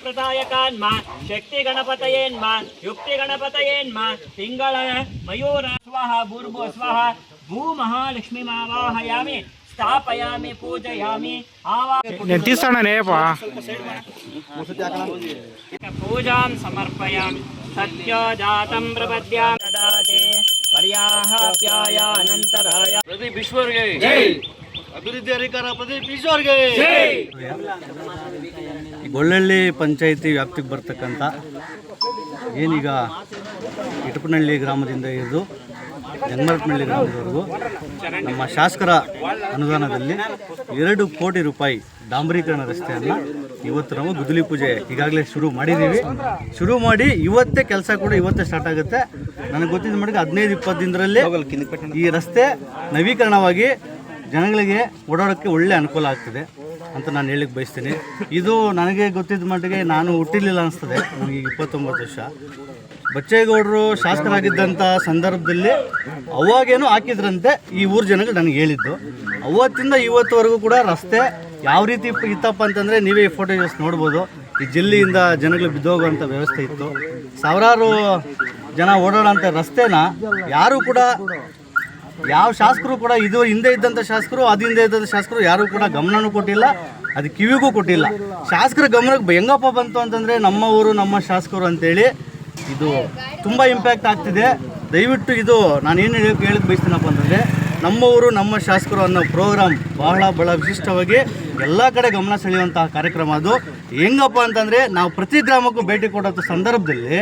ಪ್ರದಾಯಕಾನ್ಮ ಶಕ್ತಿ ಗಣಪತಯೇನ್ಮ ಯುಕ್ತಿ ಗಣಪತಯೇನ್ಮ ತಿಂಗಳ ಮಯೂರ ಸ್ವಹ ಭೂರ್ಭುವ ಸ್ವಹ ಭೂ ಮಹಾಲಕ್ಷ್ಮಿ ಮಾವಾಹಯಾಮಿ ಸ್ಥಾಪಯಾಮಿ ಪೂಜಯಾಮಿ ಪೂಜಾಂ ಸಮರ್ಪಯಾಮಿ ಸತ್ಯ ಜಾತಂ ಪ್ರಪದ್ಯಾಂ ದದಾತೆ ಪರ್ಯಾಹಾಪ್ಯಾಯ ಅನಂತರಾಯ ಪ್ರದೀಪ್ ಈಶ್ವರ್ಗೆ ಜೈ. ಅಭಿವೃದ್ಧಿ ಅಧಿಕಾರ ಪ್ರದೀಪ್ ಈಶ್ವರ್ಗೆ ಜೈ. ಗೊಳ್ಳಳ್ಳಿ ಪಂಚಾಯಿತಿ ವ್ಯಾಪ್ತಿಗೆ ಬರ್ತಕ್ಕಂಥ ಏನೀಗ ಇಟಪನಹಳ್ಳಿ ಗ್ರಾಮದಿಂದ ಹಿಡಿದು ಜಂಗಮರಪನಹಳ್ಳಿ ಗ್ರಾಮದವರೆಗೂ ನಮ್ಮ ಶಾಸಕರ ಅನುದಾನದಲ್ಲಿ 2 ಕೋಟಿ ರೂಪಾಯಿ ಡಾಂಬರೀಕರಣ ರಸ್ತೆಯನ್ನು ಇವತ್ತು ನಾವು ಗುದ್ದಲಿ ಪೂಜೆ ಈಗಾಗಲೇ ಶುರು ಮಾಡಿದ್ದೀವಿ. ಶುರು ಮಾಡಿ ಇವತ್ತೇ ಕೆಲಸ ಕೂಡ ಇವತ್ತೇ ಸ್ಟಾರ್ಟ್ ಆಗುತ್ತೆ. ನನಗೆ ಗೊತ್ತಿದ್ದ ಮಟ್ಟಿಗೆ 15-20 ದಿನದಲ್ಲಿ ಈ ರಸ್ತೆ ನವೀಕರಣವಾಗಿ ಜನಗಳಿಗೆ ಓಡಾಡೋಕ್ಕೆ ಒಳ್ಳೆ ಅನುಕೂಲ ಆಗ್ತದೆ ಅಂತ ನಾನು ಹೇಳಲಿಕ್ಕೆ ಬಯಸ್ತೀನಿ. ಇದು ನನಗೆ ಗೊತ್ತಿದ್ದ ಮಟ್ಟಿಗೆ ನಾನು ಹುಟ್ಟಿರಲಿಲ್ಲ ಅನಿಸ್ತದೆ. ನನಗೆ 29 ವರ್ಷ. ಬಚ್ಚೇಗೌಡರು ಶಾಸಕರಾಗಿದ್ದಂಥ ಸಂದರ್ಭದಲ್ಲಿ ಅವಾಗೇನೋ ಹಾಕಿದ್ರಂತೆ ಈ ಊರು ಜನಗಳು ನನಗೆ ಹೇಳಿದ್ದು. ಅವತ್ತಿಂದ ಇವತ್ತುವರೆಗೂ ಕೂಡ ರಸ್ತೆ ಯಾವ ರೀತಿ ಇತ್ತಪ್ಪ ಅಂತಂದರೆ ನೀವೇ ಈ ಫೋಟೋಸ್ ನೋಡ್ಬೋದು. ಈ ಜಿಲ್ಲೆಯಿಂದ ಜನಗಳು ಬಿದ್ದೋಗುವಂಥ ವ್ಯವಸ್ಥೆ ಇತ್ತು. ಸಾವಿರಾರು ಜನ ಓಡಾಡೋಂಥ ರಸ್ತೆನ ಯಾರೂ ಕೂಡ ಯಾವ ಶಾಸಕರು ಕೂಡ ಇದು ಹಿಂದೆ ಇದ್ದಂಥ ಶಾಸಕರು ಹಿಂದೆ ಇದ್ದಂಥ ಶಾಸಕರು ಯಾರೂ ಕೂಡ ಗಮನನೂ ಕೊಟ್ಟಿಲ್ಲ, ಅದು ಕಿವಿಗೂ ಕೊಟ್ಟಿಲ್ಲ. ಶಾಸಕರ ಗಮನಕ್ಕೆ ಹೆಂಗಪ್ಪ ಬಂತು ಅಂತಂದರೆ ನಮ್ಮ ಊರು ನಮ್ಮ ಶಾಸಕರು ಅಂತೇಳಿ ಇದು ತುಂಬ ಇಂಪ್ಯಾಕ್ಟ್ ಆಗ್ತಿದೆ. ದಯವಿಟ್ಟು ಇದು ನಾನೇನು ಹೇಳಕ್ಕೆ ಬಯಸ್ತೀನಪ್ಪ ಅಂತಂದರೆ ನಮ್ಮ ಊರು ನಮ್ಮ ಶಾಸಕರು ಅನ್ನೋ ಪ್ರೋಗ್ರಾಮ್ ಬಹಳ ವಿಶಿಷ್ಟವಾಗಿ ಎಲ್ಲ ಕಡೆ ಗಮನ ಸೆಳೆಯುವಂತಹ ಕಾರ್ಯಕ್ರಮ. ಅದು ಹೆಂಗಪ್ಪ ಅಂತಂದರೆ ನಾವು ಪ್ರತಿ ಗ್ರಾಮಕ್ಕೂ ಭೇಟಿ ಕೊಡೋ ಸಂದರ್ಭದಲ್ಲಿ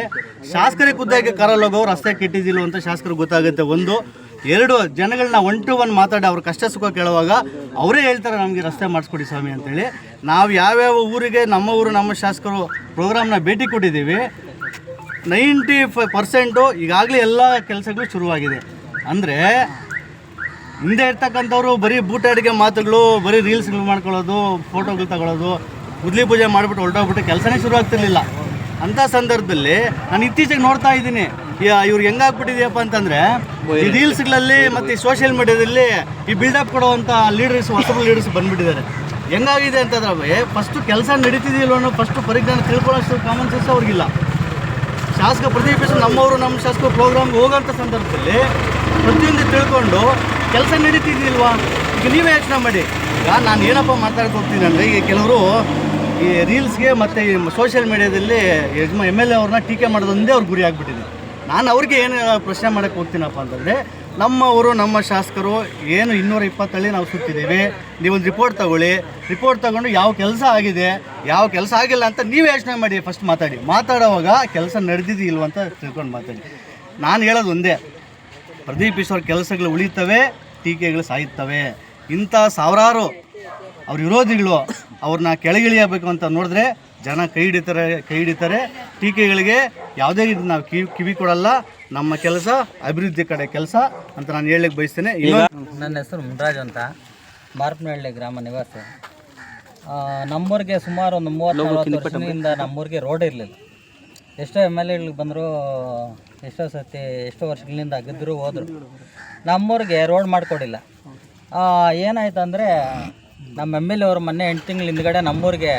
ಶಾಸಕರಿಗೆ ಖುದ್ದಾಗಿ ಕರಲೋಗೋ ರಸ್ತೆ ಕೆಟ್ಟಿದ್ದಿಲ್ಲ ಅಂತ ಶಾಸಕರು ಗೊತ್ತಾಗುತ್ತೆ. 1 2 ಜನಗಳನ್ನ 1 to 1 ಮಾತಾಡಿ ಅವ್ರ ಕಷ್ಟ ಸುಖ ಕೇಳುವಾಗ ಅವರೇ ಹೇಳ್ತಾರೆ ನಮಗೆ ರಸ್ತೆ ಮಾಡಿಸ್ಕೊಡಿ ಸ್ವಾಮಿ ಅಂತೇಳಿ. ನಾವು ಯಾವ್ಯಾವ ಊರಿಗೆ ನಮ್ಮ ಊರು ನಮ್ಮ ಶಾಸಕರು ಪ್ರೋಗ್ರಾಮ್ನ ಭೇಟಿ ಕೊಟ್ಟಿದ್ದೀವಿ. 95% ಈಗಾಗಲೇ ಎಲ್ಲ ಕೆಲಸಗಳು ಶುರುವಾಗಿದೆ. ಅಂದರೆ ಹಿಂದೆ ಇರ್ತಕ್ಕಂಥವ್ರು ಬರೀ ಬೂಟಾಡಿಗೆ ಮಾತುಗಳು, ಬರೀ ರೀಲ್ಸ್ಗಳು ಮಾಡ್ಕೊಳ್ಳೋದು, ಫೋಟೋಗಳು ತಗೊಳ್ಳೋದು, ಗುದ್ದಲಿ ಪೂಜೆ ಮಾಡಿಬಿಟ್ಟು ಹೊರಟೋಗ್ಬಿಟ್ಟು ಕೆಲಸನೇ ಶುರು ಆಗ್ತಿರ್ಲಿಲ್ಲ. ಅಂಥ ಸಂದರ್ಭದಲ್ಲಿ ನಾನು ಇತ್ತೀಚೆಗೆ ನೋಡ್ತಾ ಇದ್ದೀನಿ ಇವ್ರು ಹೆಂಗಾಗ್ಬಿಟ್ಟಿದೆಯಪ್ಪ ಅಂತಂದರೆ ಈ ರೀಲ್ಸ್ಗಳಲ್ಲಿ ಮತ್ತು ಈ ಸೋಷಿಯಲ್ ಮೀಡಿಯಾದಲ್ಲಿ ಈ ಬಿಲ್ಡಪ್ ಕೊಡುವಂಥ ಲೀಡರ್ಸ್ ಹೊಸಬರು ಲೀಡರ್ಸ್ ಬಂದುಬಿಟ್ಟಿದ್ದಾರೆ. ಹೆಂಗಾಗಿದೆ ಅಂತಂದ್ರೆ ಫಸ್ಟು ಕೆಲಸ ನಡೀತಿದೆಯಲ್ಲೋ ಅನ್ನೋ ಫಸ್ಟು ಪರಿಜ್ಞಾನ ತಿಳ್ಕೊಳ್ಳೋಷ್ಟು ಕಾಮನ್ ಸೆನ್ಸ್ ಅವ್ರಿಗಿಲ್ಲ. ಶಾಸಕ ಪ್ರದೀಪ್ ನಮ್ಮವರು ನಮ್ಮ ಶಾಸಕ ಪ್ರೋಗ್ರಾಮ್ಗೆ ಹೋಗೋಂಥ ಸಂದರ್ಭದಲ್ಲಿ ಪ್ರತಿಯೊಂದು ತಿಳ್ಕೊಂಡು ಕೆಲಸ ನಡೀತಿದ್ದಿಲ್ವಾ. ಈಗ ನೀವೇ ಯೋಚನೆ ಮಾಡಿ. ಈಗ ನಾನು ಏನಪ್ಪ ಮಾತಾಡ್ತಾ ಹೋಗ್ತೀನಿ ಅಂದರೆ ಈಗ ಕೆಲವರು ಈ ರೀಲ್ಸ್ಗೆ ಮತ್ತು ಈ ಸೋಷಿಯಲ್ ಮೀಡಿಯಾದಲ್ಲಿ MLA ಅವ್ರನ್ನ ಟೀಕೆ ಮಾಡೋದೊಂದೇ ಅವ್ರಿಗೆ ಗುರಿ ಆಗಿಬಿಟ್ಟಿದೆ. ನಾನು ಅವ್ರಿಗೆ ಏನು ಪ್ರಶ್ನೆ ಮಾಡೋಕ್ಕೆ ಹೋಗ್ತೀನಪ್ಪ ಅಂತಂದರೆ ನಮ್ಮವರು ನಮ್ಮ ಶಾಸಕರು ಏನು 220 ಹಳ್ಳಿ ನಾವು ಸುತ್ತಿದ್ದೀವಿ. ನೀವೊಂದು ರಿಪೋರ್ಟ್ ತಗೊಂಡು ಯಾವ ಕೆಲಸ ಆಗಿದೆ ಯಾವ ಕೆಲಸ ಆಗಿಲ್ಲ ಅಂತ ನೀವೇ ಯೋಚನೆ ಮಾಡಿ. ಫಸ್ಟ್ ಮಾತಾಡೋವಾಗ ಕೆಲಸ ನಡೆದಿದ್ದು ಇಲ್ವ ಅಂತ ತಿಳ್ಕೊಂಡು ಮಾತಾಡಿ. ನಾನು ಹೇಳೋದು ಒಂದೇ, ಪ್ರದೀಪ್ ಈಶ್ವರ್ ಕೆಲಸಗಳು ಉಳಿತವೆ, ಟೀಕೆಗಳು ಸಾಯುತ್ತವೆ. ಇಂಥ ಸಾವಿರಾರು ಅವ್ರ ವಿರೋಧಿಗಳು ಅವ್ರನ್ನ ಕೆಳಗಿಳಿಯಬೇಕು ಅಂತ ನೋಡಿದ್ರೆ ಜನ ಕೈ ಹಿಡಿತಾರೆ. ಟೀಕೆಗಳಿಗೆ ಯಾವುದೇ ರೀತಿ ನಾವು ಕಿವಿ ಕೊಡಲ್ಲ. ನಮ್ಮ ಕೆಲಸ ಅಭಿವೃದ್ಧಿ ಕಡೆ ಕೆಲಸ ಅಂತ ನಾನು ಹೇಳಲಿಕ್ಕೆ ಬಯಸ್ತೇನೆ. ನನ್ನ ಹೆಸರು ಮುನ್ರಾಜ್ ಅಂತ, ಮಾರಪನಹಳ್ಳಿ ಗ್ರಾಮ ನಿವಾಸಿ. ನಮ್ಮೂರಿಗೆ ಸುಮಾರು ಒಂದು 30-40 ವರ್ಷದಿಂದ ನಮ್ಮೂರಿಗೆ ರೋಡ್ ಇರಲಿಲ್ಲ. ಎಷ್ಟೋ MLAಗಳಿಗೆ ಬಂದರು, ಎಷ್ಟೋ ವರ್ಷಗಳಿಂದ ಗೆದ್ದರು ಹೋದರು. ನಮ್ಮೂರಿಗೆ ರೋಡ್ ಮಾಡಿಕೊಡಿಲ್ಲ. ಏನಾಯ್ತು ಅಂದರೆ ನಮ್ಮ MLA ಅವರು ಮೊನ್ನೆ 8 ತಿಂಗಳ ಹಿಂದ್ಗಡೆ ನಮ್ಮೂರಿಗೆ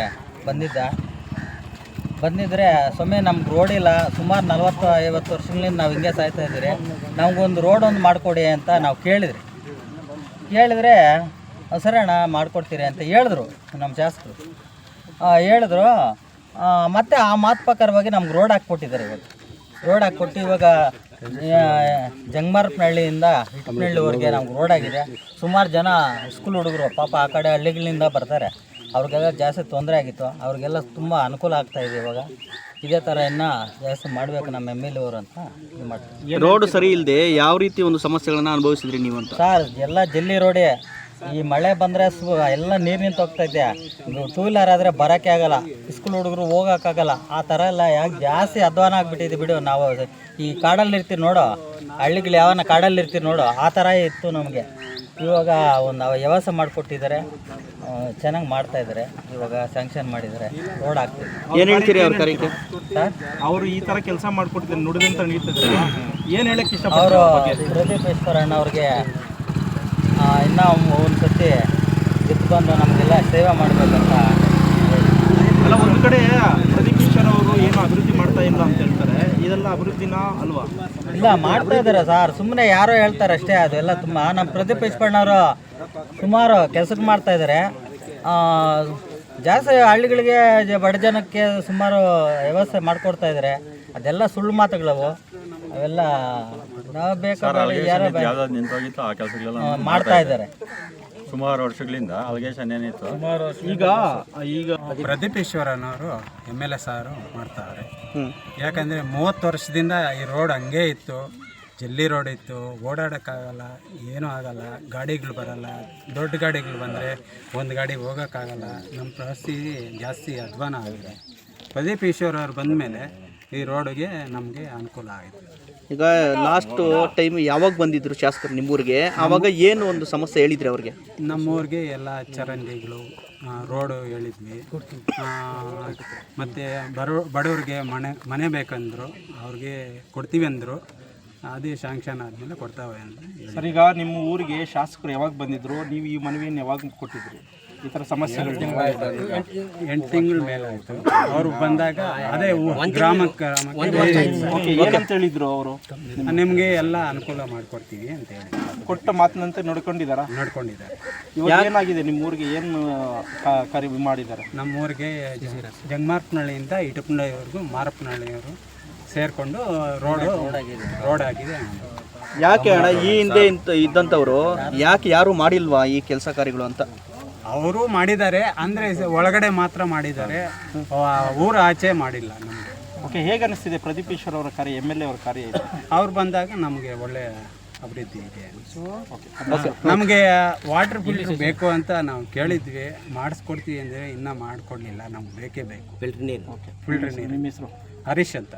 ಬಂದಿದ್ದರೆ ಸ್ವಾಮಿ ನಮ್ಗೆ ರೋಡ್ ಇಲ್ಲ, ಸುಮಾರು 40-50 ವರ್ಷಗಳಿಂದ ನಾವು ಹಿಂಗೆ ಸಾಯ್ತಾ ಇದ್ದೀರಿ, ನಮಗೊಂದು ರೋಡ್ ಒಂದು ಮಾಡಿಕೊಡಿ ಅಂತ ನಾವು ಕೇಳಿದ್ರೆ ಸರಿ ಅಣ್ಣ ಮಾಡಿಕೊಡ್ತೀರಿ ಅಂತ ಹೇಳಿದ್ರು ನಮ್ಮ ಶಾಸಕರು. ಹೇಳಿದ್ರು ಮತ್ತು ಆ ಮಾತು ಪ್ರಕಾರವಾಗಿ ನಮ್ಗೆ ರೋಡ್ ಹಾಕ್ಕೊಟ್ಟಿದ್ದಾರೆ. ರೋಡ್ ಹಾಕ್ಕೊಟ್ಟು ಇವಾಗ ಜಂಗಮರಪನಹಳ್ಳಿಯಿಂದ ಇಟಪನಹಳ್ಳಿವರೆಗೆ ನಮ್ಗೆ ರೋಡ್ ಆಗಿದೆ. ಸುಮಾರು ಜನ ಸ್ಕೂಲ್ ಹುಡುಗರು ಪಾಪ ಆ ಕಡೆ ಹಳ್ಳಿಗಳಿಂದ ಬರ್ತಾರೆ, ಅವ್ರಿಗೆಲ್ಲ ಜಾಸ್ತಿ ತೊಂದರೆ ಆಗಿತ್ತು. ಅವ್ರಿಗೆಲ್ಲ ತುಂಬ ಅನುಕೂಲ ಆಗ್ತಾಯಿದೆ. ಇವಾಗ ಇದೇ ಥರ ಇನ್ನೂ ಜಾಸ್ತಿ ಮಾಡಬೇಕು ನಮ್ಮ MLA ಅವರು ಅಂತ ಇದು ಮಾಡ್ತೀವಿ. ರೋಡ್ ಸರಿ ಇಲ್ಲದೆ ಯಾವ ರೀತಿ ಒಂದು ಸಮಸ್ಯೆಗಳನ್ನ ಅನುಭವಿಸಿದ್ರಿ ನೀವು ಅಂತ? ಸರ್ ಎಲ್ಲ ಜಲ್ಲಿ ರೋಡೇ. ಈ ಮಳೆ ಬಂದರೆ ಎಲ್ಲ ನೀರು ನಿಂತು ಹೋಗ್ತೈತೆ. 2 ವೀಲರ್ ಆದರೆ ಬರೋಕ್ಕೆ ಆಗಲ್ಲ, ಸ್ಕೂಲ್ ಹುಡುಗರು ಹೋಗೋಕ್ಕಾಗಲ್ಲ. ಆ ಥರ ಎಲ್ಲ ಯಾಕೆ ಜಾಸ್ತಿ ಅಧ್ವಾನ ಆಗಿಬಿಟ್ಟಿದೆ ಬಿಡು. ನಾವು ಈ ಕಾಡಲ್ಲಿ ಇರ್ತೀವಿ ನೋಡು, ಹಳ್ಳಿಗಳು ಯಾವನ್ನ ಕಾಡಲ್ಲಿ ಇರ್ತೀವಿ ನೋಡು, ಆ ಥರ ಇತ್ತು ನಮಗೆ. ಇವಾಗ ಒಂದು ವ್ಯವಸ್ಥೆ ಮಾಡಿಕೊಟ್ಟಿದ್ದಾರೆ, ಚೆನ್ನಾಗಿ ಮಾಡ್ತಾಯಿದ್ದಾರೆ. ಇವಾಗ ಸ್ಯಾಂಕ್ಷನ್ ಮಾಡಿದ್ದಾರೆ, ರೋಡ್ ಆಗ್ತಿದೆ. ಏನು ಹೇಳ್ತೀರಿ ಅವ್ರ ಕಾರ್ಯಕ್ಕೆ ಸರ್? ಅವರು ಈ ಥರ ಕೆಲಸ ಮಾಡಿಕೊಟ್ಟಿದ್ದಾರೆ, ನುಡಿದಂತ ನಡೀತಿದ್ದಾರೆ. ಏನು ಹೇಳಕ್ಕೆ ಇಷ್ಟ? ಅವರು ಪ್ರದೀಪ್ ಈಶ್ವರ್ ಅಣ್ಣವ್ರಿಗೆ ಇನ್ನೂ ಒಂದು ಸತಿ ಗೆದ್ದು ಬಂದು ನಮಗೆಲ್ಲ ಸೇವೆ ಮಾಡಬೇಕಂತ. ಅಲ್ಲ, ಒಂದು ಕಡೆ ಇದೆಲ್ಲ ಅಭಿವೃದ್ಧಿನ ಅಲ್ವಾ? ಇಲ್ಲ ಮಾಡ್ತಾ ಇದ್ದಾರೆ ಸರ್, ಸುಮ್ಮನೆ ಯಾರೋ ಹೇಳ್ತಾರೆ ಅಷ್ಟೇ. ಅದೆಲ್ಲ ತುಂಬ ನಮ್ಮ ಪ್ರದೀಪ್ ಈಶ್ವರಣ್ಣವರು ಸುಮಾರು ಕೆಲಸಕ್ಕೆ ಮಾಡ್ತಾ ಇದ್ದಾರೆ. ಜಾಸ್ತಿ ಹಳ್ಳಿಗಳಿಗೆ ಬಡ ಜನಕ್ಕೆ ಸುಮಾರು ವ್ಯವಸ್ಥೆ ಮಾಡಿಕೊಡ್ತಾ ಇದ್ದಾರೆ. ಅದೆಲ್ಲ ಸುಳ್ಳು ಮಾತುಗಳವು, ಅವೆಲ್ಲ ನಾವು ಬೇಕಾದ್ರೆ ಯಾರೋ ನಿಂತೋಗಿತ್ತು ಆ ಕೆಲಸಗಳೆಲ್ಲ ಮಾಡ್ತಾ ಇದ್ದಾರೆ. ಸುಮಾರು ವರ್ಷಗಳಿಂದ ಅಲಿಗೇಷನ್ ಏನಿತ್ತು. ಈಗ ಪ್ರದೀಪ್ ಈಶ್ವರನವರು MLS ಅವರು ಮಾಡ್ತಾರೆ. ಯಾಕಂದರೆ 30 ವರ್ಷದಿಂದ ಈ ರೋಡ್ ಹಂಗೆ ಇತ್ತು, ಜಲ್ಲಿ ರೋಡ್ ಇತ್ತು, ಓಡಾಡೋಕ್ಕಾಗಲ್ಲ, ಏನೂ ಆಗಲ್ಲ, ಗಾಡಿಗಳು ಬರಲ್ಲ. ದೊಡ್ಡ ಗಾಡಿಗಳು ಬಂದರೆ ಒಂದು ಗಾಡಿ ಹೋಗೋಕ್ಕಾಗಲ್ಲ. ನಮ್ಮ ಪರಿಸ್ಥಿತಿ ಜಾಸ್ತಿ ಅಧ್ವಾನ ಆಗಿದೆ. ಪ್ರದೀಪ್ ಈಶ್ವರ ಅವ್ರು ಬಂದ ಮೇಲೆ ಈ ರೋಡಿಗೆ ನಮಗೆ ಅನುಕೂಲ ಆಯಿತು. ಈಗ ಲಾಸ್ಟ್ ಟೈಮ್ ಯಾವಾಗ ಬಂದಿದ್ರು ಶಾಸಕರು ನಿಮ್ಮೂರಿಗೆ? ಆವಾಗ ಏನು ಒಂದು ಸಮಸ್ಯೆ ಹೇಳಿದ್ರಿ ಅವ್ರಿಗೆ? ನಮ್ಮೂರಿಗೆ ಎಲ್ಲ ಚರಂಡಿಗಳು, ರೋಡು ಹೇಳಿದ್ವಿ. ಮತ್ತು ಬಡವ್ರಿಗೆ ಮನೆ ಬೇಕಂದರು, ಅವ್ರಿಗೆ ಕೊಡ್ತೀವಿ ಅಂದರು. ಅದೇ ಶಾಂಕ್ಷನ್ ಆದಮೇಲೆ ಕೊಡ್ತಾವೆ ಅಂದರೆ. ಸರ್, ಈಗ ನಿಮ್ಮ ಊರಿಗೆ ಶಾಸಕರು ಯಾವಾಗ ಬಂದಿದ್ರು? ನೀವು ಈ ಮನವಿಯನ್ನು ಯಾವಾಗ ಕೊಟ್ಟಿದ್ರಿ? ಈ ಥರ ಸಮಸ್ಯೆಗಳು 8 ತಿಂಗಳ ಮೇಲೆ ಆಯಿತು. ಅವರು ಬಂದಾಗ ಅದೇ ಗ್ರಾಮಕ್ಕೆ ಏನಂತ ಹೇಳಿದ್ರು ಅವರು? ನಿಮಗೆ ಎಲ್ಲ ಅನುಕೂಲ ಮಾಡಿಕೊಡ್ತೀವಿ ಅಂತ ಹೇಳಿ ಕೊಟ್ಟ ಮಾತಿನಂತೆ ನಡ್ಕೊಂಡಿದ್ದಾರೆ. ಇವಾಗ ಏನಾಗಿದೆ ನಿಮ್ಮ ಊರಿಗೆ? ಏನು ಕಾರ್ಯ ಮಾಡಿದ್ದಾರೆ? ನಮ್ಮೂರಿಗೆ ಜಂಗಮಾರ್ಪನಹಳ್ಳಿಯಿಂದ ಇಟಪನಹಳ್ಳಿವರೆಗೂ ಮಾರಪ್ಪನಹಳ್ಳಿಯವರು ಸೇರಿಕೊಂಡು ರೋಡ್ ಆಗಿದೆ. ಯಾಕೆ ಅಣ್ಣ ಈ ಹಿಂದೆ ಇದ್ದಂಥವ್ರು ಯಾಕೆ ಯಾರು ಮಾಡಿಲ್ವಾ ಈ ಕೆಲಸ ಕಾರ್ಯಗಳು ಅಂತ? ಅವರು ಮಾಡಿದ್ದಾರೆ, ಅಂದರೆ ಒಳಗಡೆ ಮಾತ್ರ ಮಾಡಿದ್ದಾರೆ, ಊರ ಆಚೆ ಮಾಡಿಲ್ಲ ನಮಗೆ. ಓಕೆ, ಹೇಗೆ ಅನಿಸ್ತಿದೆ ಪ್ರದೀಪ್ ಈಶ್ವರ್ ಅವರ ಕಾರ್ಯ, MLA ಅವರ ಕಾರ್ಯ? ಅವ್ರು ಬಂದಾಗ ನಮಗೆ ಒಳ್ಳೆ ಅಭಿವೃದ್ಧಿ ಇದೆ. ನಮಗೆ ವಾಟರ್ ಫಿಲ್ಟರ್ ಬೇಕು ಅಂತ ನಾವು ಕೇಳಿದ್ವಿ, ಮಾಡಿಸ್ಕೊಡ್ತೀವಿ ಅಂದರೆ ಇನ್ನೂ ಮಾಡಿಕೊಡ್ಲಿಲ್ಲ. ನಮ್ಗೆ ಬೇಕೇ ಬೇಕು ಫಿಲ್ಟರ್ ನೀರು. ನಿಮ್ಮ ಹೆಸರು? ಹರೀಶ್ ಅಂತ.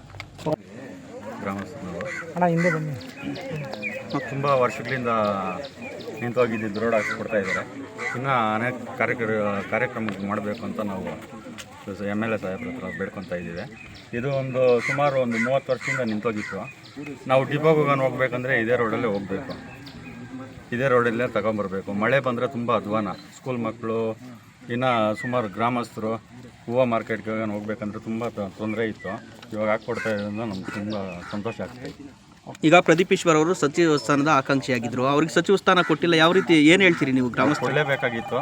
ತುಂಬ ವರ್ಷಗಳಿಂದ ನಿಂತೋಗಿದ್ದು ರೋಡ್ ಹಾಕಿಸ್ಕೊಡ್ತಾ ಇದ್ದಾರೆ. ಇನ್ನೂ ಅನೇಕ ಕಾರ್ಯಕ್ರಮ ಮಾಡಬೇಕು ಅಂತ ನಾವು MLA ಸಾಹೇಬ್ರ ಹತ್ರ ಬೇಡ್ಕೊತಾ ಇದ್ದೀವಿ. ಇದು ಸುಮಾರು 30 ವರ್ಷದಿಂದ ನಿಂತೋಗಿತ್ತು. ನಾವು ಡಿಪೋಗೆ ಹೋಗ್ಬೇಕಂದ್ರೆ ಇದೇ ರೋಡಲ್ಲೇ ಹೋಗಬೇಕು, ಇದೇ ರೋಡಲ್ಲೇ ತಗೊಂಬರ್ಬೇಕು. ಮಳೆ ಬಂದರೆ ತುಂಬ ಅಧ್ವಾನ. ಸ್ಕೂಲ್ ಮಕ್ಕಳು, ಇನ್ನು ಸುಮಾರು ಗ್ರಾಮಸ್ಥರು ಹೂವು ಮಾರ್ಕೆಟ್ಗೆ ಹೋಗ್ಬೇಕಂದ್ರೆ ತುಂಬ ತೊಂದರೆ ಇತ್ತು. ಇವಾಗ ಹಾಕ್ಕೊಡ್ತಾ ಇರೋದ್ರಿಂದ ನಮ್ಗೆ ತುಂಬ ಸಂತೋಷ ಆಗ್ತಾಯಿತ್ತು. ಈಗ ಪ್ರದೀಪ್ ಈಶ್ವರ್ ಅವರು ಸಚಿವ ಸ್ಥಾನದ ಆಕಾಂಕ್ಷಿಯಾಗಿದ್ದರು, ಅವ್ರಿಗೆ ಸಚಿವ ಸ್ಥಾನ ಕೊಟ್ಟಿಲ್ಲ. ಯಾವ ರೀತಿ ಏನು ಹೇಳ್ತೀರಿ ನೀವು? ಗ್ರಾಮಸ್ಥರು ಕೊಡಲೇಬೇಕಾಗಿತ್ತು,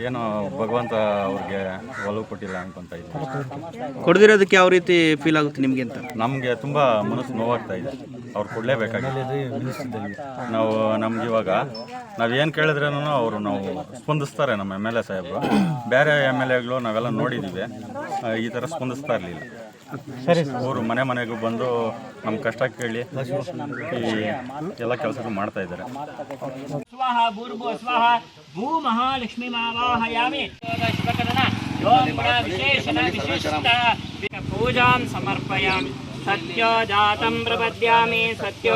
ಏನೋ ಭಗವಂತ ಅವ್ರಿಗೆ ಒಲವು ಕೊಟ್ಟಿಲ್ಲ ಅನ್ಕೊಂತ ಇದ್ದೀವಿ. ಕೊಡದಿರೋದಕ್ಕೆ ಯಾವ ರೀತಿ ಫೀಲ್ ಆಗುತ್ತೆ ನಿಮಗೆ ಅಂತ? ನಮಗೆ ತುಂಬ ಮನಸ್ಸು ನೋವಾಗ್ತಾ ಇದೆ. ಅವ್ರು ಕೊಡಲೇಬೇಕಾಗಿತ್ತು. ನಾವು ನಮ್ಗೆ ಇವಾಗ ನಾವೇನು ಕೇಳಿದ್ರೇನು ನಾವು ಸ್ಪಂದಿಸ್ತಾರೆ ನಮ್ಮ MLA ಸಾಹೇಬರು. ಬೇರೆ MLAಗಳು ನಾವೆಲ್ಲ ನೋಡಿದ್ದೀವಿ, ಈ ಥರ ಸ್ಪಂದಿಸ್ತಾ ಇರಲಿಲ್ಲ. ಅವರು ಮನೆಗೂ ಬಂದು ನಮ್ಮ ಕಷ್ಟ ಕೇಳಿ ಈ ಎಲ್ಲ ಕೆಲಸಗಳು ಮಾಡ್ತಾ ಇದ್ದಾರೆ. ಸ್ವಾಹ ಭೂರ್ಭುವ ಸ್ವಾಹ ಭೂ ಮಹಾಲಕ್ಷ್ಮೀ ಮಾವಾಹಯಾಮಿ ವಿಶೇಷ ಪೂಜಾಂ ಸಮರ್ಪಯಾಮಿ. ಸತ್ಯ ಜಾತಂ ಪ್ರಪದ್ಯಾಮಿ ಸತ್ಯ